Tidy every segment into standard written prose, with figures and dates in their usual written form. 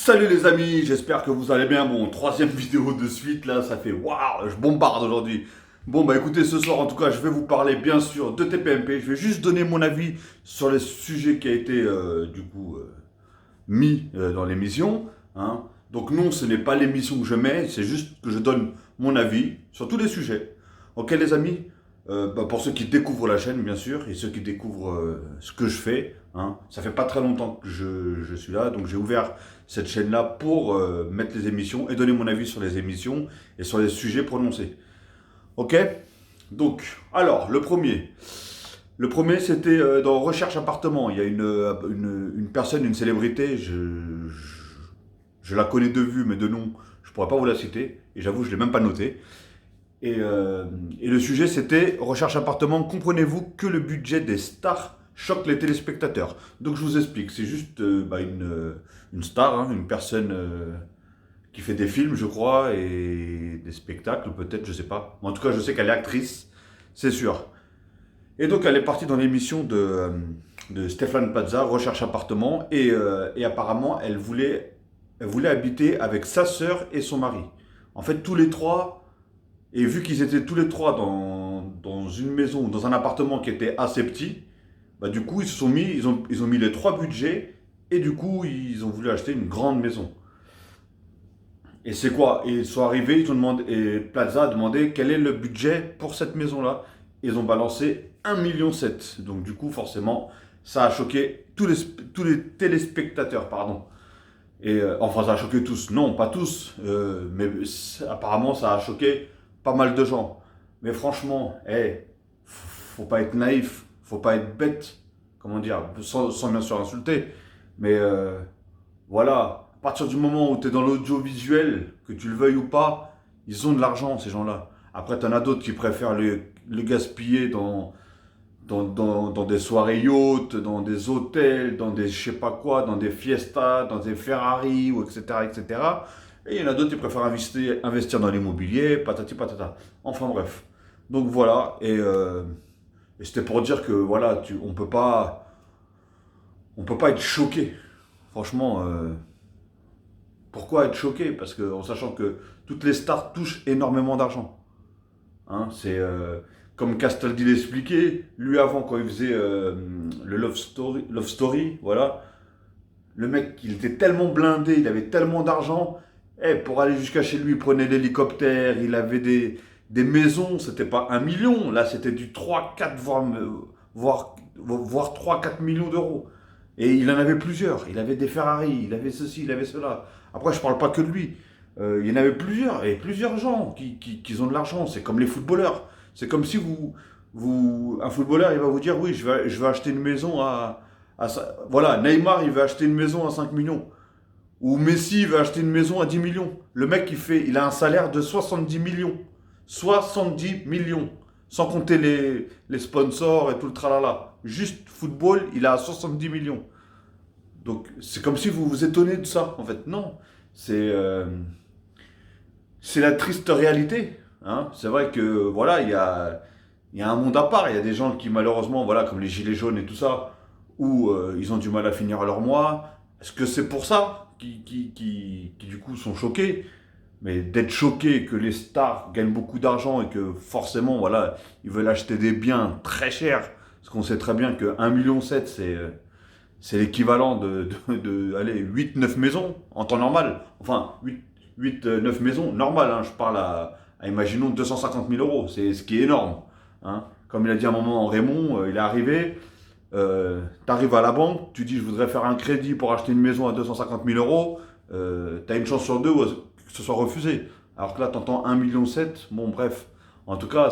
Salut les amis, j'espère que vous allez bien. Bon, troisième vidéo de suite là, ça fait waouh, je bombarde aujourd'hui. Bon bah écoutez, ce soir en tout cas, je vais vous parler bien sûr de TPMP. Je vais juste donner mon avis sur les sujets qui a été mis dans l'émission, hein. Donc non, ce n'est pas l'émission que je mets, c'est juste que je donne mon avis sur tous les sujets. Ok les amis. Pour ceux qui découvrent la chaîne bien sûr, et ceux qui découvrent ce que je fais, hein. Ça fait pas très longtemps que je suis là, donc j'ai ouvert cette chaîne-là pour mettre les émissions et donner mon avis sur les émissions et sur les sujets prononcés. Ok. Donc, alors, le premier. Le premier, c'était dans Recherche appartement. Il y a une personne, une célébrité, je la connais de vue, mais de nom, je pourrais pas vous la citer. Et j'avoue, je l'ai même pas noté. Et le sujet, c'était Recherche appartement. Comprenez-vous que le budget des stars choque les téléspectateurs? Donc, je vous explique. C'est juste une star, hein, une personne qui fait des films, je crois, et des spectacles, peut-être, je sais pas. Mais en tout cas, je sais qu'elle est actrice, c'est sûr. Et donc, elle est partie dans l'émission de Stéphane Plaza, Recherche appartement, et apparemment, elle voulait habiter avec sa sœur et son mari. En fait, tous les trois, et vu qu'ils étaient tous les trois dans une maison, dans un appartement qui était assez petit, bah du coup, ils ont mis les trois budgets, et du coup, ils ont voulu acheter une grande maison. Et c'est quoi? Et ils sont arrivés, ils ont demandé, et Plaza a demandé quel est le budget pour cette maison-là. Ils ont balancé 1,7 million. Donc du coup, forcément, ça a choqué tous les téléspectateurs, pardon. Et enfin, ça a choqué tous. Non, pas tous, mais apparemment, ça a choqué pas mal de gens. Mais franchement, faut pas être naïf, faut pas être bête, comment dire, sans bien sûr insulter. Mais voilà, à partir du moment où tu es dans l'audiovisuel, que tu le veuilles ou pas, ils ont de l'argent, ces gens-là. Après, tu en as d'autres qui préfèrent le gaspiller dans des soirées yacht, dans des hôtels, dans des je sais pas quoi, dans des fiestas, dans des Ferrari, ou etc., etc. Et cetera. Et il y en a d'autres qui préfèrent investir dans l'immobilier, patati patata. Enfin bref. Donc voilà, et c'était pour dire que voilà, on peut pas être choqué. Franchement, pourquoi être choqué? Parce que en sachant que toutes les stars touchent énormément d'argent. Hein, c'est comme Castaldi l'expliquait, lui avant quand il faisait le Love Story, voilà, le mec il était tellement blindé, il avait tellement d'argent, pour aller jusqu'à chez lui il prenait l'hélicoptère, il avait des maisons, c'était pas 1 million, là c'était du 3, 4, voire 3, 4 millions d'euros. Et il en avait plusieurs, il avait des Ferrari, il avait ceci, il avait cela. Après je parle pas que de lui. Il y en avait plusieurs, et plusieurs gens qui ont de l'argent. C'est comme les footballeurs. C'est comme si un footballeur, il va vous dire, oui, je vais acheter une maison voilà, Neymar, il va acheter une maison à 5 millions. Ou Messi, il va acheter une maison à 10 millions. Le mec, il a un salaire de 70 millions. 70 millions. Sans compter les sponsors et tout le tralala. Juste football, il a 70 millions. Donc, c'est comme si vous vous étonnez de ça. En fait, non. C'est... c'est la triste réalité, hein. C'est vrai que voilà, il y a un monde à part. Il y a des gens qui malheureusement, voilà, comme les gilets jaunes et tout ça, où ils ont du mal à finir leur mois. Est-ce que c'est pour ça qui, du coup sont choqués? Mais d'être choqués que les stars gagnent beaucoup d'argent et que forcément, voilà, ils veulent acheter des biens très chers, parce qu'on sait très bien que 1,7 million, c'est l'équivalent allez, 8-9 maisons en temps normal. Enfin, 8 9 maisons normales, hein. Je parle imaginons, 250 000 euros. C'est ce qui est énorme, hein. Comme il a dit à un moment Raymond, il est arrivé, tu arrives à la banque, tu dis je voudrais faire un crédit pour acheter une maison à 250 000 euros, tu as une chance sur deux que ce soit refusé. Alors que là, tu entends 1,7 million, bon bref. En tout cas,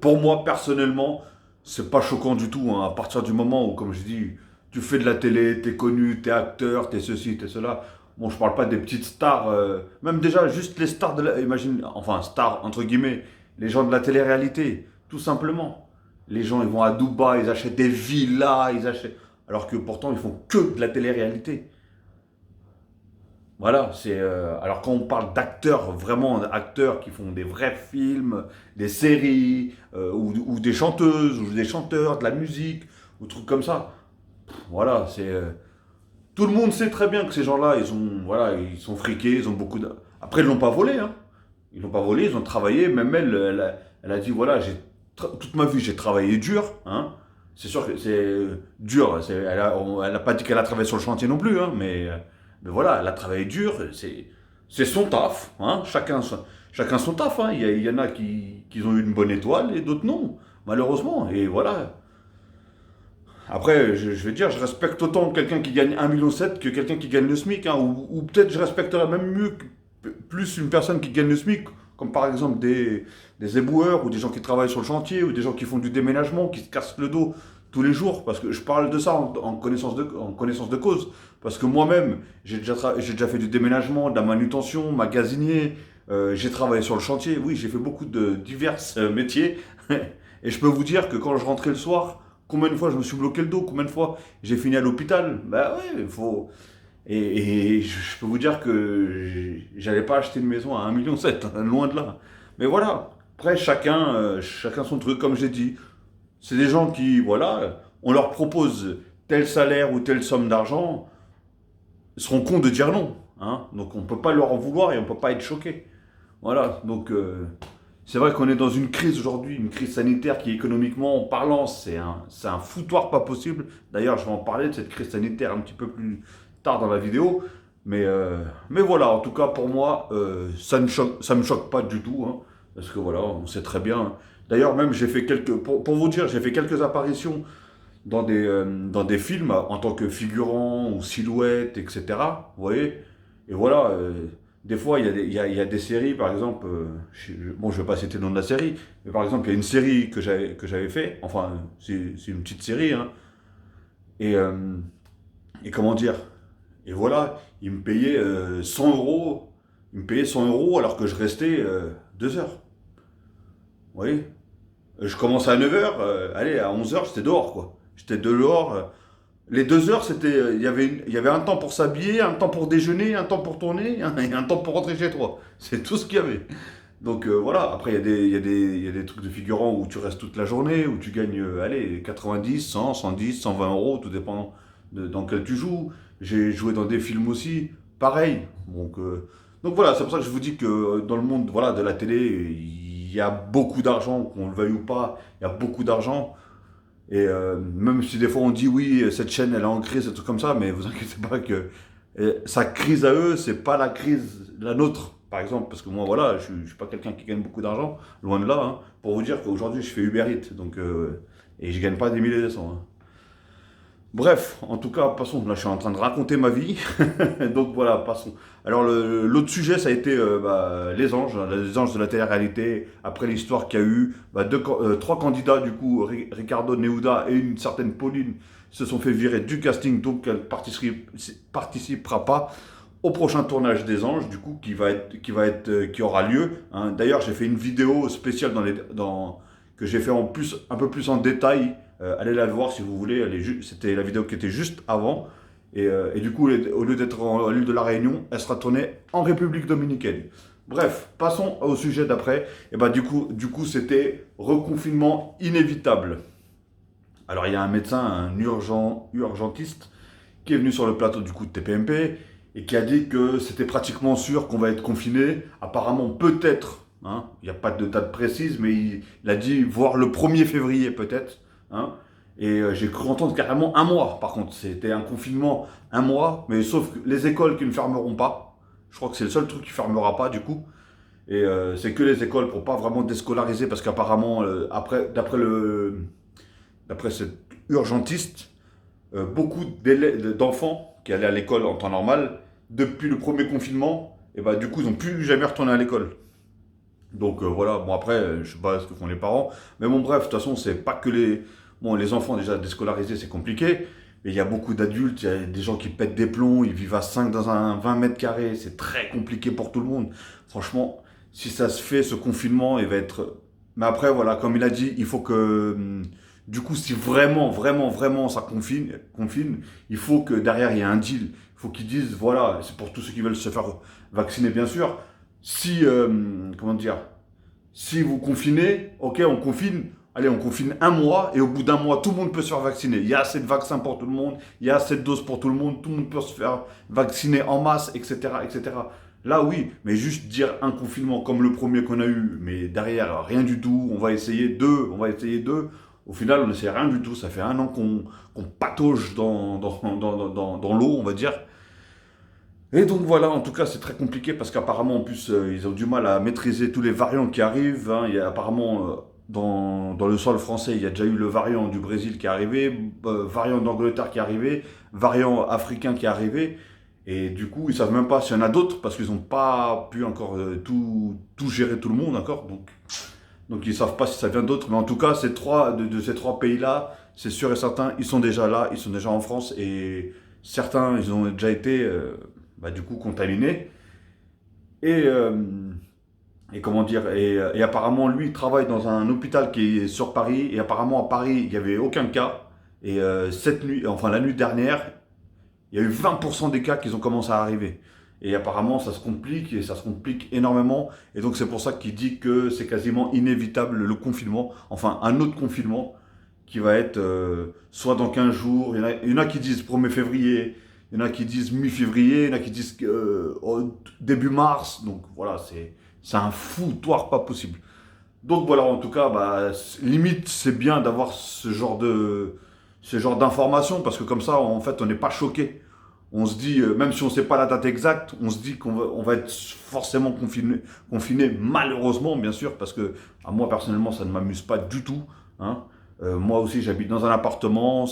pour moi personnellement, c'est pas choquant du tout, hein, à partir du moment où, comme je dis, tu fais de la télé, t'es connu, t'es acteur, t'es ceci, t'es cela. Bon, je parle pas des petites stars, même déjà juste les stars imagine, enfin stars entre guillemets, les gens de la télé-réalité, tout simplement. Les gens, ils vont à Dubaï, ils achètent des villas, alors que pourtant ils font que de la télé-réalité. Voilà, alors quand on parle d'acteurs, vraiment acteurs qui font des vrais films, des séries, ou des chanteuses, ou des chanteurs, de la musique, ou trucs comme ça. Voilà, Tout le monde sait très bien que ces gens-là, voilà, ils sont friqués, ils ont beaucoup de... Après, ils l'ont pas volé, hein. Ils l'ont pas volé, ils ont travaillé. Même elle, elle a dit, voilà, toute ma vie, j'ai travaillé dur, hein. C'est sûr que c'est dur. Elle a pas dit qu'elle a travaillé sur le chantier non plus, hein, mais voilà, elle a travaillé dur. C'est son taf, hein. Chacun son taf, hein. Il y en a qui ont eu une bonne étoile et d'autres non, malheureusement. Et voilà. Après, je vais dire, je respecte autant quelqu'un qui gagne 1,7 million que quelqu'un qui gagne le SMIC, hein, ou peut-être je respecterais même mieux, plus une personne qui gagne le SMIC, comme par exemple des éboueurs, ou des gens qui travaillent sur le chantier, ou des gens qui font du déménagement, qui se cassent le dos tous les jours, parce que je parle de ça en connaissance de cause, parce que moi-même, j'ai déjà fait du déménagement, de la manutention, magasinier, j'ai travaillé sur le chantier, oui, j'ai fait beaucoup de divers métiers, et je peux vous dire que quand je rentrais le soir, combien de fois je me suis bloqué le dos, combien de fois j'ai fini à l'hôpital. Bah ouais, il faut... Et je peux vous dire que j'allais pas acheter une maison à 1,7 million, hein, loin de là. Mais voilà, après chacun son truc, comme j'ai dit. C'est des gens qui, voilà, on leur propose tel salaire ou telle somme d'argent, ils seront cons de dire non, hein. Donc on peut pas leur en vouloir et on peut pas être choqué. Voilà, donc c'est vrai qu'on est dans une crise aujourd'hui, une crise sanitaire qui économiquement parlant, c'est un foutoir pas possible. D'ailleurs, je vais en parler de cette crise sanitaire un petit peu plus tard dans la vidéo. Mais voilà, en tout cas pour moi, ça me choque pas du tout, hein, parce que voilà, on sait très bien. D'ailleurs, même j'ai fait pour vous dire, j'ai fait quelques apparitions dans des films en tant que figurant ou silhouette, etc. Vous voyez? Et voilà, des fois, il y a des séries, par exemple, bon, je ne vais pas citer le nom de la série, mais par exemple, il y a une série que j'avais fait, enfin, c'est une petite série, hein, et, euh, et comment dire? Et voilà, ils me payaient 100 euros, ils me payaient 100 euros alors que je restais 2 heures. Vous voyez? Je commençais à 9 heures, allez, à 11 heures, j'étais dehors, quoi. J'étais dehors. Les 2 heures, il y avait un temps pour s'habiller, un temps pour déjeuner, un temps pour tourner, hein, et un temps pour rentrer chez toi. C'est tout ce qu'il y avait. Donc voilà, après il y a des trucs de figurants où tu restes toute la journée, où tu gagnes, allez, 90, 100, 110, 120 euros, tout dépend dans quel tu joues. J'ai joué dans des films aussi, pareil. Donc voilà, c'est pour ça que je vous dis que dans le monde, voilà, de la télé, il y a beaucoup d'argent, qu'on le veuille ou pas, il y a beaucoup d'argent. Et même si des fois on dit oui, cette chaîne elle est en crise, et tout comme ça, mais vous inquiétez pas que sa crise à eux, c'est pas la crise, la nôtre, par exemple. Parce que moi, voilà, je suis pas quelqu'un qui gagne beaucoup d'argent, loin de là, hein, pour vous dire qu'aujourd'hui je fais Uber Eats, donc, et je gagne pas des milliers de cents, hein. Bref, en tout cas, passons. Là, je suis en train de raconter ma vie. Donc voilà, passons. Alors, l'autre sujet, ça a été les anges de la télé-réalité. Après l'histoire qu'il y a eu, trois candidats, du coup, Ricardo Neuda et une certaine Pauline, se sont fait virer du casting. Donc, elle participera pas au prochain tournage des anges, du coup, qui aura lieu, hein. D'ailleurs, j'ai fait une vidéo spéciale que j'ai fait un peu plus en détail. Allez la voir si vous voulez. C'était la vidéo qui était juste avant. Et du coup, au lieu d'être à l'île de la Réunion, elle sera tournée en République dominicaine. Bref, passons au sujet d'après. Et bah du coup, c'était reconfinement inévitable. Alors il y a un médecin, un urgentiste, qui est venu sur le plateau du coup de TPMP et qui a dit que c'était pratiquement sûr qu'on va être confiné. Apparemment, peut-être, hein, il n'y a pas de date précise, mais il a dit voir le 1er février peut-être, hein. Et j'ai cru entendre carrément un mois. Par contre, c'était un confinement un mois, mais sauf que les écoles qui ne fermeront pas. Je crois que c'est le seul truc qui fermera pas du coup. Et c'est que les écoles pour pas vraiment déscolariser, parce qu'apparemment, d'après cet urgentiste, beaucoup d'enfants qui allaient à l'école en temps normal, depuis le premier confinement, et bah, du coup, ils n'ont plus jamais retourné à l'école. Donc voilà, bon après, je sais pas ce que font les parents, mais bon bref, de toute façon, c'est pas que les enfants déjà déscolarisés, c'est compliqué, mais il y a beaucoup d'adultes, il y a des gens qui pètent des plombs, ils vivent à 5 dans un 20 mètres carrés, c'est très compliqué pour tout le monde. Franchement, si ça se fait, ce confinement, il va être... Mais après, voilà, comme il a dit, il faut que... Du coup, si vraiment, vraiment, vraiment ça confine, il faut que derrière, il y ait un deal. Il faut qu'ils disent, voilà, c'est pour tous ceux qui veulent se faire vacciner, bien sûr. Si, comment dire, si vous confinez, ok, on confine, allez, on confine un mois et au bout d'un mois, tout le monde peut se faire vacciner. Il y a assez de vaccins pour tout le monde, il y a assez de doses pour tout le monde peut se faire vacciner en masse, etc., etc. Là, oui, mais juste dire un confinement comme le premier qu'on a eu, mais derrière, rien du tout, on va essayer deux. Au final, on n'essaie rien du tout. Ça fait un an qu'on patauge dans l'eau, on va dire. Et donc voilà, en tout cas, c'est très compliqué parce qu'apparemment, en plus, ils ont du mal à maîtriser tous les variants qui arrivent, hein. Il y a apparemment, dans le sol français, il y a déjà eu le variant du Brésil qui est arrivé, variant d'Angleterre qui est arrivé, variant africain qui est arrivé. Et du coup, ils savent même pas s'il y en a d'autres parce qu'ils n'ont pas pu encore tout gérer tout le monde encore. Donc ils savent pas si ça vient d'autres. Mais en tout cas, de ces trois pays-là, c'est sûr et certain, ils sont déjà là, ils sont déjà en France et certains, ils ont déjà été du coup contaminés. Et, euh, et comment dire, et apparemment, lui, il travaille dans un hôpital qui est sur Paris. Et apparemment, à Paris, il n'y avait aucun cas. Et cette nuit, enfin la nuit dernière, il y a eu 20% des cas qui ont commencé à arriver. Et apparemment, ça se complique et ça se complique énormément. Et donc, c'est pour ça qu'il dit que c'est quasiment inévitable le confinement, enfin un autre confinement qui va être soit dans 15 jours. Il y en a qui disent 1er février, il y en a qui disent mi-février, il y en a qui disent début mars. Donc voilà, c'est un foutoir pas possible. Donc voilà, en tout cas, limite, c'est bien d'avoir ce genre d'informations parce que comme ça, en fait, on n'est pas choqué. On se dit, même si on ne sait pas la date exacte, on se dit on va être forcément confiné, malheureusement, bien sûr, parce que à moi, personnellement, ça ne m'amuse pas du tout, hein. Moi aussi, j'habite dans un appartement,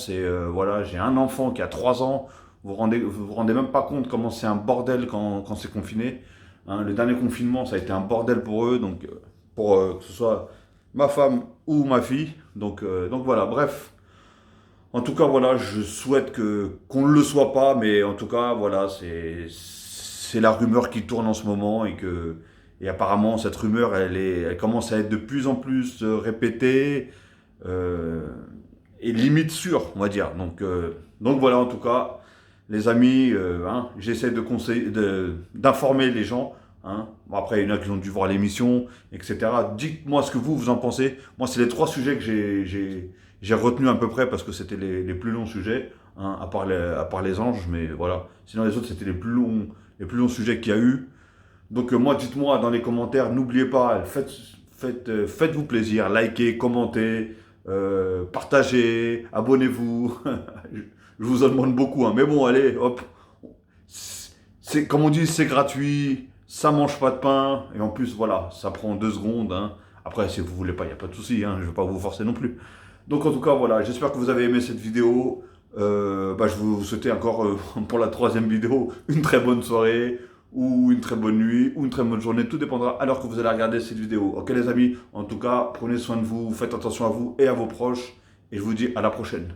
voilà, j'ai un enfant qui a 3 ans, vous rendez même pas compte comment c'est un bordel quand c'est confiné, hein. Le dernier confinement, ça a été un bordel pour eux, donc pour que ce soit ma femme ou ma fille, donc voilà, bref. En tout cas, voilà, je souhaite qu'on ne le soit pas, mais en tout cas, voilà, c'est la rumeur qui tourne en ce moment et apparemment cette rumeur, elle commence à être de plus en plus répétée euh, et limite sûre, on va dire. Donc voilà, en tout cas, les amis, hein, j'essaie d'informer les gens, hein. Bon, après, il y en a qui ont dû voir l'émission, etc. Dites-moi ce que vous en pensez. Moi, c'est les 3 sujets que j'ai retenu à peu près parce que c'était les plus longs sujets, hein, à part les anges, mais voilà. Sinon, les autres, c'était les plus longs sujets qu'il y a eu. Donc, moi, dites-moi dans les commentaires, n'oubliez pas, faites-vous plaisir, likez, commentez, partagez, abonnez-vous. Je vous en demande beaucoup, hein. Mais bon, allez, hop. Comme on dit, c'est gratuit, ça mange pas de pain, et en plus, voilà, ça prend 2 secondes, hein. Après, si vous voulez pas, il n'y a pas de souci, hein, je ne vais pas vous forcer non plus. Donc en tout cas, voilà, j'espère que vous avez aimé cette vidéo. Je vous souhaite encore, pour la 3e vidéo, une très bonne soirée, ou une très bonne nuit, ou une très bonne journée. Tout dépendra à l'heure que vous allez regarder cette vidéo. Ok les amis, en tout cas, prenez soin de vous, faites attention à vous et à vos proches, et je vous dis à la prochaine.